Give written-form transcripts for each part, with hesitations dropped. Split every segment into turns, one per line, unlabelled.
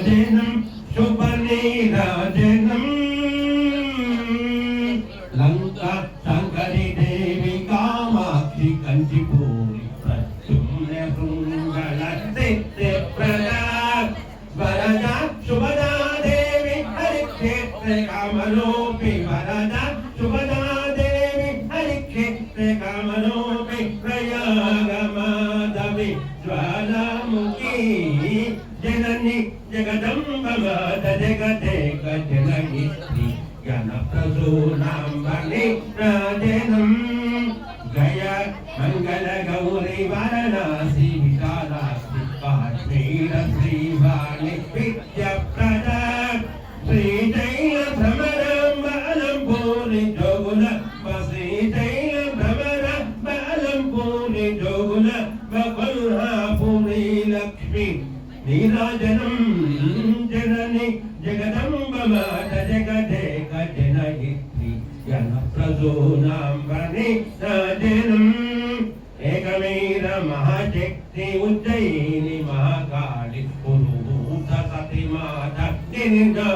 నీరాజనం శుభ నీరాజనం లంకా శంకరి దేవి కామాక్షి కంచిపూరి ప్రత్యుమ్న శృంగళ సిద్ధి ప్రదా వరదా శుభదా దేవి హరిక్షేత్ర కామరూపి వరదా శుభదా దేవి హరిక్షేత్ర కామరూపి ప్రయాగ మాధవి జ్వాలాముఖి జనని జగదంబ మాత జగదేక జనయిత్రి జ్ఞానప్రసూనాంబని రాజనం గయ మంగళ గౌరీ వారణాసి విశాలాసి కాశ్మీర శ్రీవాణి విద్యప్రద శ్రీశైల భ్రమరాంబ అలంపూరి జోగుల శ్రీశైల భ్రమర అలంపూరి జోగుల కొల్హాపురి లక్ష్మి నీరాజనం జనని జగదంబ మాత జగదేక జనయిత్రి జ్ఞానప్రసూనాంబని రాజనం ఏకమేర మహాశక్తి ఉజ్జయిని మహాకాళి పురుహూత సతి మాత గిరిజా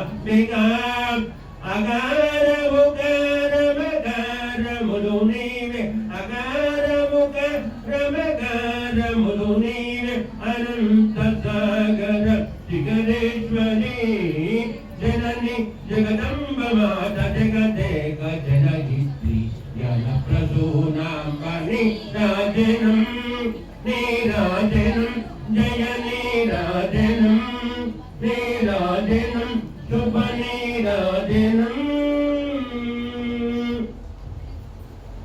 అగార ఉగార మగార ములు నీవే అగార ఉగార మగార ములు నీవే అనంత సాగర శిఖరేశ్వరి జనని జగదంబ మాత జగదేక జనయిత్రి జ్ఞానప్రసూనాంబని రాజనం నీరాజనం జయ నీరాజనం నీరాజనం